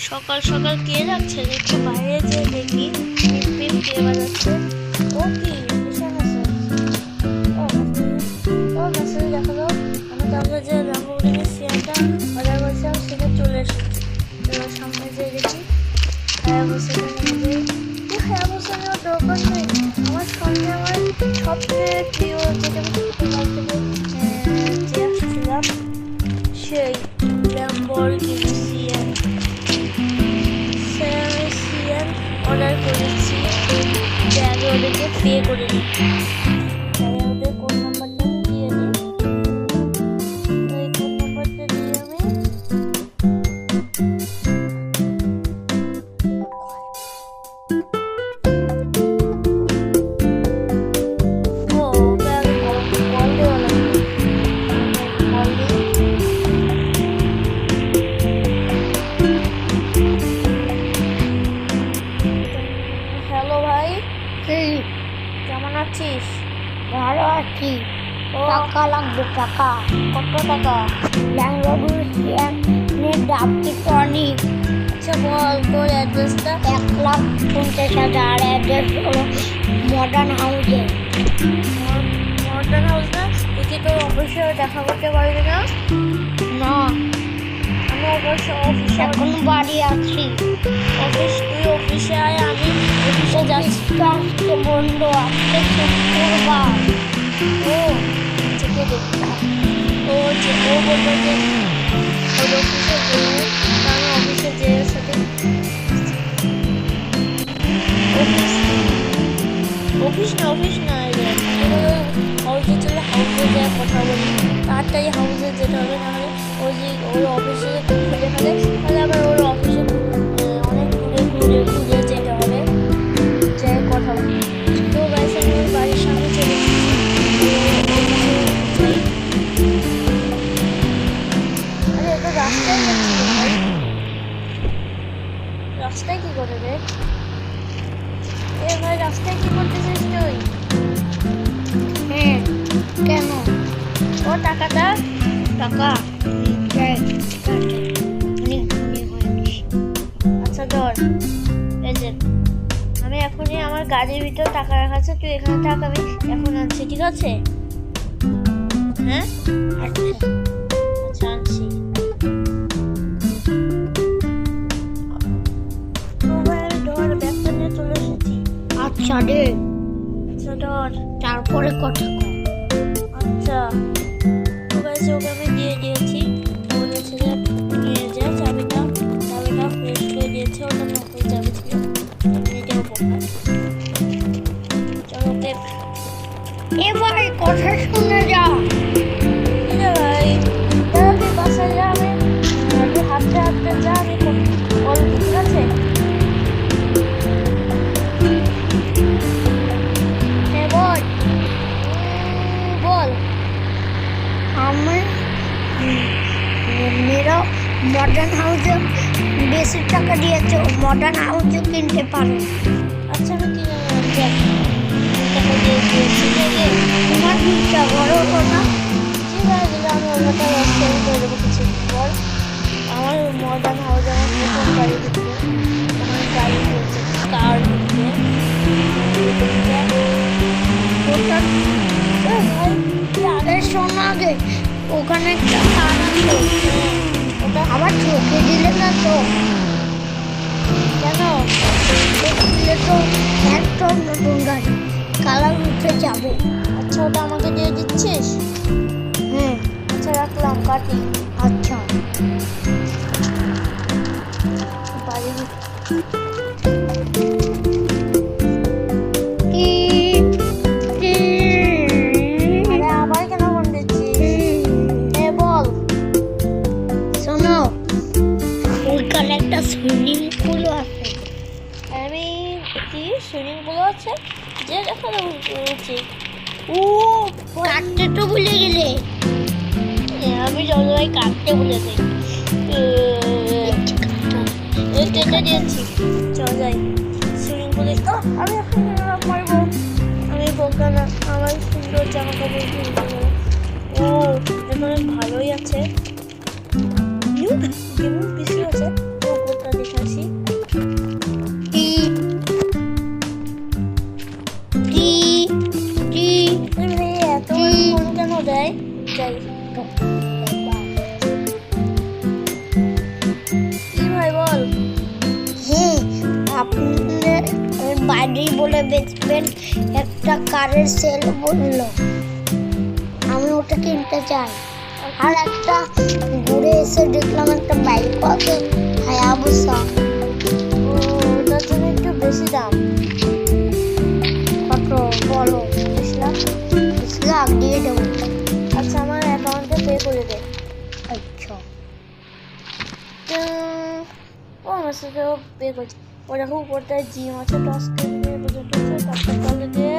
সকাল সকাল কে যাচ্ছে একটু বাইরে যেয়ে দেখি। পিপ পিপ কে বাজাচ্ছে? ও কি কিসের মেসেজ? ও মেসেজ দেখো তো। আমি তাহলে যে ল্যাম্বরগিনি সিয়ানটা অর্ডার করেছিলাম সেটা চলে এসেছে। এবার সামনে যেয়ে দেখি হায়াবুসাটা নিয়ে যাই। হায়াবুসা নেওয়ার দরকার নেই। আমার সামনে আমার সবচেয়ে প্রিয় যেটা আমি ছোটকাল থেকে যে আসছিলাম সেই ল্যাম্বরগিনি সিয়ান অর্ডার করেছি। আগে ওদেরকে পে করে দিই। তাই ওদের কোন নাম্বারটা আমি দিয়ে দিই। এই কোন নাম্বারটা দিয়ে আমি ওকে আগে কল দেওয়া লাগবে। কল দিই। হ্যালো ভাই, কেমন আছিস? ভালো আছি। ও টাকা লাগবে, টাকা। কত টাকা? ল্যাম্বরগিনির দাম কিন্তু অনেক। আচ্ছা বল তোর অ্যাড্রেসটা। 1,50,000। অ্যাড্রেস হলো মডার্ন হাউসে। মডার্ন হাউস না? তুই কি তোর অফিসে দেখা করতে পারবি না? না, আমি অফিসে এখন বাড়ি আছি। তুই অফিসে আয়, আমি অফিসে যাচ্ছি। আজকে বন্ধ, আজকে শুক্রবার। ও থেকে দেখলাম ও বললো যে ওর অফিসে গেলে আমি অফিসে যেয়ে সাথে অফিস না হাউসে চলে হাউসে যেয়ে কথা বলি। তাড়াতাড়ি হাউসে যেতে হবে, নাহলে ওই অফিসে খুলে ফেলে, তাহলে আবার ওর অফিসে অনেক ঘুরে যেতে হবে, যে কথা বলি। তো গাইস আমি ওর বাড়ির সামনে চলে এসেছি। আরে তো রাস্তায় যাচ্ছি ভাই। রাস্তায় কি করে রে? এ ভাই রাস্তায় কি করতেছিস তুই? হ্যাঁ, কেন? ও টাকাটা টাকা। আচ্ছা ধর, এই যে আমি এখনই আমার গাড়ির ভিতর টাকা রাখা আছে, তুই এখানে থাক, আমি এখন আনছি, ঠিক আছে? হ্যাঁ আচ্ছা আনছি। আমি ধর ব্যাগটা নিয়ে চলে এসেছি। আচ্ছা রে, আচ্ছা ধর। তারপরে কথা কর। আচ্ছা তো গাইস ওকে আমি দিয়ে দিয়েছি। বলেছে যে নিয়ে যা চাবিটা ফ্রেশ করে দিয়েছে। ওটা নকল চাবি ছিল, এটাও বোকা। চলো ওকে। এবার কথা শুনে যা। ভাই তাড়াতাড়ি বাসায় যা, আমি হাঁটতে যা, আমি বলবো, ঠিক আছে? হ্যাঁ বল বল। আমি মেয়েরা মডার্ন হাউসে বেশি টাকা দিয়েছে, মডার্ন হাউসে কিনতে পারো। আচ্ছা আমি কিনে নেব, টাকা দিয়ে দিয়েছি। তোমার দুটা বড় হলো না? ঠিক আছে, আমি ওটা রাস্তায় করে দেবো কিছুদিন পর। আমার মডার্ন হাউস আমার প্রথম গাড়ি দিচ্ছে, আমার গাড়ি দিয়েছে কার দিচ্ছে। শোনো আগে, ওখানে একটা কার আছে, ওটা আবার চোখে দিলে না তো? কেন? চোখে দিলে তো একদম নতুন গাড়ি কালার উঠে যাবে। আচ্ছা ওটা আমাকে দিয়ে দিচ্ছিস? হ্যাঁ। আচ্ছা রাখলাম, কাটি। আচ্ছা, বাড়ি আরে আবার কেন ফোন দিচ্ছিস? বল। শোনো, ওইখানে একটা সুইমিং পুল আছে। আমি কি সুইমিং পুল আছে? যে দেখা উচিত। ও কাটতে তো ভুলে গেলে। আমি সবসময় কাটতে ভুলে যাই। এটা দিয়েছি, চল যাই সুইমিং পুলে। আমি এখন পারবো, আমি বোকা না, আমার সুন্দর জামা কাপড় কিনতে পারবো। ও এটা অনেক ভালোই আছে, কেমন পিসি আছে। ও কোনটা দেখে ফ্রি বলে বেচবেন, একটা কারের সেল বললো, আমি ওটা কিনতে চাই। আর একটা ঘুরে এসে দেখলাম একটা বাইক আছে হায়াবুসা। ও, ওটার জন্য একটু বেশি দাম। কত বলো? 20 লাখ। 20 লাখ দিয়ে দেবো। আচ্ছা, আমার অ্যাকাউন্টে পে করে দে। আচ্ছা ও আমার সাথে পে করছে। ও দেখো উপরটায় জিম আছে, টস করে পর্যন্ত তারপর তাহলে দিয়ে